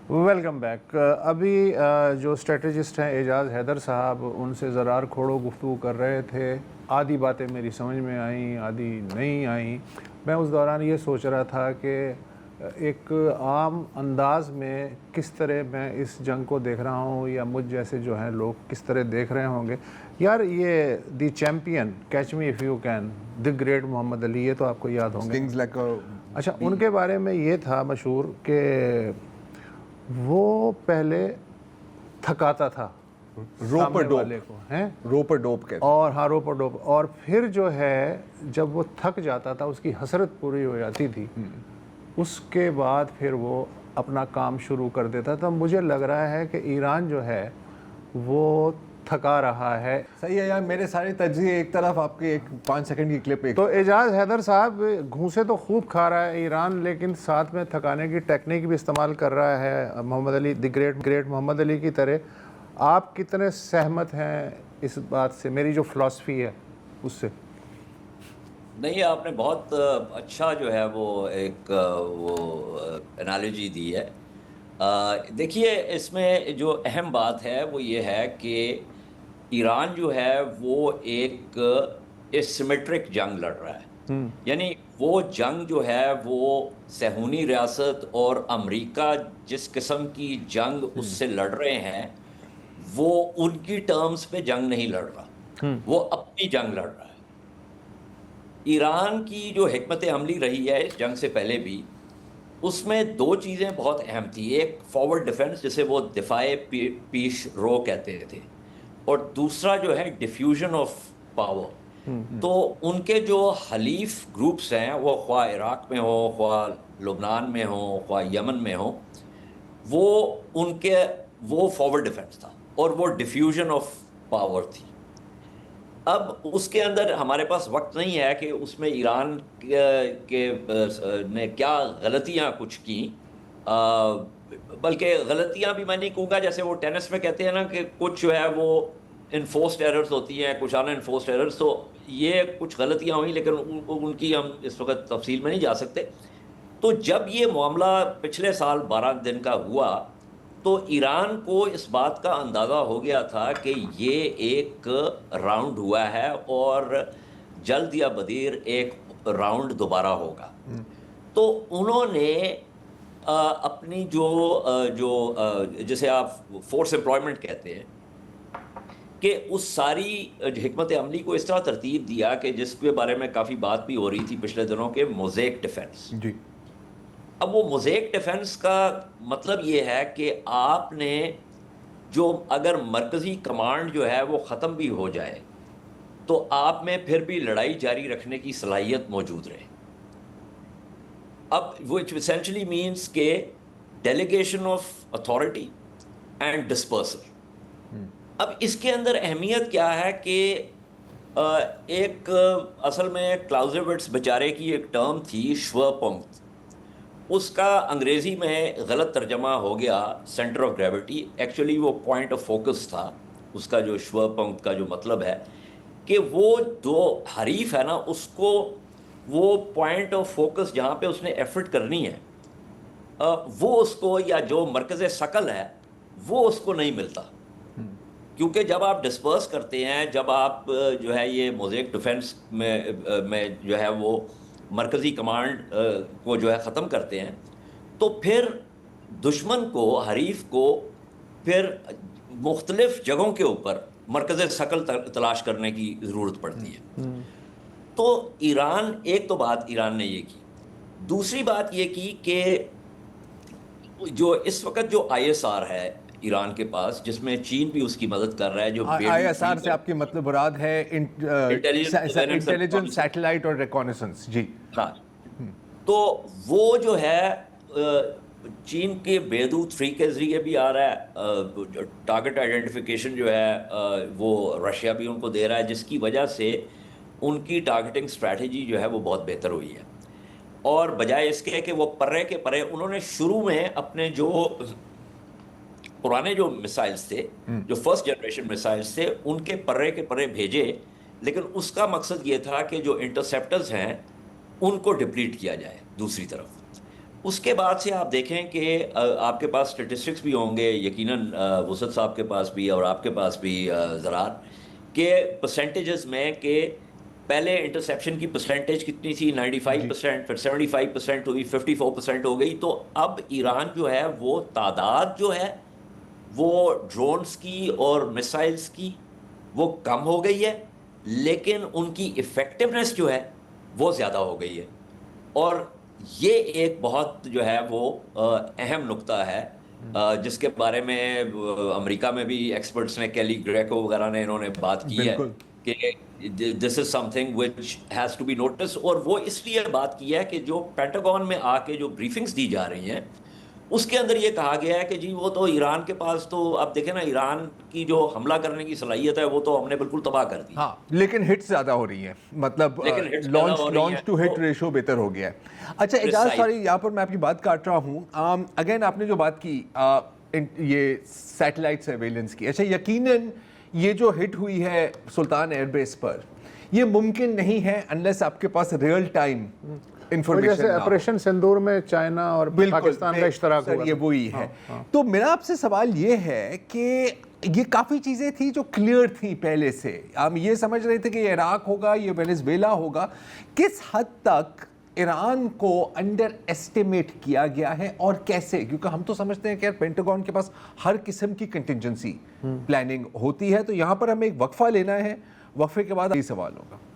Welcome back. ابھی جو strategist ہیں اعجاز حیدر صاحب، ان سے زرار کھوڑو گفتگو کر رہے تھے. آدھی باتیں میری سمجھ میں آئیں، آدھی نہیں آئیں. میں اس دوران یہ سوچ رہا تھا کہ ایک عام انداز میں کس طرح میں اس جنگ کو دیکھ رہا ہوں، یا مجھ جیسے جو ہیں لوگ کس طرح دیکھ رہے ہوں گے. یار یہ the champion, catch me if you can, the great Muhammad Ali, یہ تو آپ کو یاد ہوں گے. اچھا، ان کے بارے میں یہ تھا مشہور کہ وہ پہلے تھکاتا تھا سامنے والے کو، روپ ڈوپ کہتے ہیں، اور روپ ڈوپ، اور پھر جو ہے جب وہ تھک جاتا تھا، اس کی حسرت پوری ہو جاتی تھی، اس کے بعد پھر وہ اپنا کام شروع کر دیتا تھا. مجھے لگ رہا ہے کہ ایران جو ہے وہ تھکا رہا ہے. صحیح ہے یار، میرے سارے تجزیے ایک طرف، آپ کے ایک 5 سیکنڈ کی کلپ. تو اعجاز حیدر صاحب گھوسے تو خوب کھا رہا ہے ایران، لیکن ساتھ میں تھکانے کی ٹیکنیک بھی استعمال کر رہا ہے محمد علی، دی گریٹ محمد علی کی طرح. آپ کتنے سہمت ہیں اس بات سے، میری جو فلسفی ہے اس سے؟ نہیں، آپ نے بہت اچھا جو ہے وہ ایک وہ انالوجی دی ہے. دیکھیے، اس میں جو اہم بات ہے وہ یہ ہے کہ ایران جو ہے وہ ایک اسیمیٹرک جنگ لڑ رہا ہے. یعنی وہ جنگ جو ہے وہ صہیونی ریاست اور امریکہ جس قسم کی جنگ اس سے لڑ رہے ہیں، وہ ان کی ٹرمز پہ جنگ نہیں لڑ رہا، وہ اپنی جنگ لڑ رہا ہے. ایران کی جو حکمت عملی رہی ہے اس جنگ سے پہلے بھی، اس میں 2 چیزیں بہت اہم تھی. ایک فارورڈ ڈیفنس، جسے وہ دفاع پیش رو کہتے تھے، اور دوسرا جو ہے ڈیفیوژن آف پاور. تو ان کے جو حلیف گروپس ہیں، وہ خواہ عراق میں ہو، خواہ لبنان میں ہو، خواہ یمن میں ہو، وہ فارورڈ ڈیفنس تھا اور وہ ڈیفیوژن آف پاور تھی. اب اس کے اندر ہمارے پاس وقت نہیں ہے کہ اس میں ایران نے کیا غلطیاں کچھ کی، بلکہ غلطیاں بھی میں نہیں کہوں گا، جیسے وہ ٹینس میں کہتے ہیں نا کہ کچھ جو ہے وہ انفورسڈ ایررز ہوتی ہیں، کچھ ان انفورسڈ ایررز. تو یہ کچھ غلطیاں ہوئیں، لیکن ان کی ہم اس وقت تفصیل میں نہیں جا سکتے. تو جب یہ معاملہ پچھلے سال 12 دن کا ہوا، تو ایران کو اس بات کا اندازہ ہو گیا تھا کہ یہ ایک راؤنڈ ہوا ہے اور جلد یا بدیر ایک راؤنڈ دوبارہ ہوگا. تو انہوں نے اپنی جو جسے آپ فورس امپلائمنٹ کہتے ہیں، کہ اس ساری حکمت عملی کو اس طرح ترتیب دیا کہ جس کے بارے میں کافی بات بھی ہو رہی تھی پچھلے دنوں کے موزیک ڈیفنس. جی. اب وہ موزیک ڈیفنس کا مطلب یہ ہے کہ آپ نے جو اگر مرکزی کمانڈ جو ہے وہ ختم بھی ہو جائے تو آپ میں پھر بھی لڑائی جاری رکھنے کی صلاحیت موجود رہے. اب which essentially means کہ delegation of authority and dispersal. اب اس کے اندر اہمیت کیا ہے کہ ایک اصل میں کلاؤزوٹس بیچارے کی ایک ٹرم تھی، شوپنکت. اس کا انگریزی میں غلط ترجمہ ہو گیا سینٹر آف گریوٹی. ایکچولی وہ پوائنٹ آف فوکس تھا. اس کا جو شوپنکت کا جو مطلب ہے کہ وہ جو حریف ہے نا، اس کو وہ پوائنٹ آف فوکس جہاں پہ اس نے ایفرٹ کرنی ہے، وہ اس کو، یا جو مرکز ثقل ہے وہ اس کو نہیں ملتا. کیونکہ جب آپ ڈسپرس کرتے ہیں، جب آپ جو ہے یہ موزیک ڈیفنس میں جو ہے وہ مرکزی کمانڈ کو جو ہے ختم کرتے ہیں، تو پھر دشمن کو، حریف کو، پھر مختلف جگہوں کے اوپر مرکز ثقل تلاش کرنے کی ضرورت پڑتی ہے. تو ایران، ایک تو بات ایران نے یہ کی. دوسری بات یہ کی کہ جو اس وقت جو ISR ہے ایران کے پاس، جس میں چین بھی اس کی مدد کر رہا ہے. جو ISR سے آپ کی مطلب مراد ہے انٹیلیجنس، سیٹلائٹ اور ریکونیسنس. جی ہاں. تو وہ جو ہے چین کے بیدو 3 کے ذریعے بھی آ رہا ہے. ٹارگٹ آئیڈینٹیفیکیشن جو ہے وہ رشیا بھی ان کو دے رہا ہے، جس کی وجہ سے ان کی ٹارگٹنگ اسٹریٹجی جو ہے وہ بہت بہتر ہوئی ہے. اور بجائے اس کے کہ وہ پرے کے پرے، انہوں نے شروع میں اپنے جو پرانے جو میسائلز تھے، جو فرسٹ جنریشن میسائلز تھے، ان کے پرے کے پرے بھیجے، لیکن اس کا مقصد یہ تھا کہ جو انٹرسیپٹرز ہیں ان کو ڈپلیٹ کیا جائے دوسری طرف. اس کے بعد سے آپ دیکھیں کہ آپ کے پاس اسٹیٹسٹکس بھی ہوں گے یقیناً، وسعت صاحب کے پاس بھی اور آپ کے پاس بھی زرار، کہ پرسنٹیجز میں کہ پہلے انٹرسیپشن کی پرسنٹیج کتنی تھی 95%، پھر 75% ہوئی، 54% ہو گئی. تو اب ایران جو ہے وہ تعداد جو ہے وہ ڈرونز کی اور میسائلز کی وہ کم ہو گئی ہے، لیکن ان کی افیکٹونیس جو ہے وہ زیادہ ہو گئی ہے. اور یہ ایک بہت جو ہے وہ اہم نقطہ ہے جس کے بارے میں امریکہ میں بھی ایکسپرٹس نے، کیلی گریکو وغیرہ نے، انہوں نے بات کی ہے بالکل. کہ this is something which has to be notice. اور وہ اس لیے بات کی ہے کہ جو پینٹاگون میں آ کے جو بریفنگز دی جا رہی ہیں اس کے اندر یہ کہا گیا ہے کہ جی وہ تو ایران کے پاس تو اب دیکھیں نا، ایران کی جو حملہ کرنے کی صلاحیت ہے وہ تو ہم نے بالکل تباہ کر دی. ہاں لیکن ہٹس زیادہ ہو رہی ہیں، مطلب لیکن hits زیادہ ہو رہی لانچ ہیں ٹو ہٹ تو- ریشو بہتر ہو گیا ہے. اچھا اعجاز، سوری یہاں پر میں آپ کی بات کاٹ رہا ہوں. اگین آپ نے جو بات کی یہ سیٹلائٹ سرویلنس کی، اچھا یقیناً یہ جو ہٹ ہوئی ہے سلطان ایئر بیس پر، یہ ممکن نہیں ہے انلیس آپ کے پاس ریئل ٹائم انفارمیشن. جیسے آپریشن سندور میں چائنا اور پاکستان کا اشتراک سر ہوا یہ تھا. وہی ہے. تو میرا آپ سے سوال یہ ہے کہ یہ کافی چیزیں تھیں جو کلیئر تھیں پہلے سے، ہم یہ سمجھ رہے تھے کہ یہ عراق ہوگا، یہ وینیزویلا ہوگا. کس حد تک ایران کو انڈر ایسٹیمیٹ کیا گیا ہے اور کیسے؟ کیونکہ ہم تو سمجھتے ہیں کہ پینٹاگون کے پاس ہر قسم کی کنٹینجنسی پلاننگ ہوتی ہے. تو یہاں پر ہمیں ایک وقفہ لینا ہے، وقفے کے بعد یہ سوال ہوگا.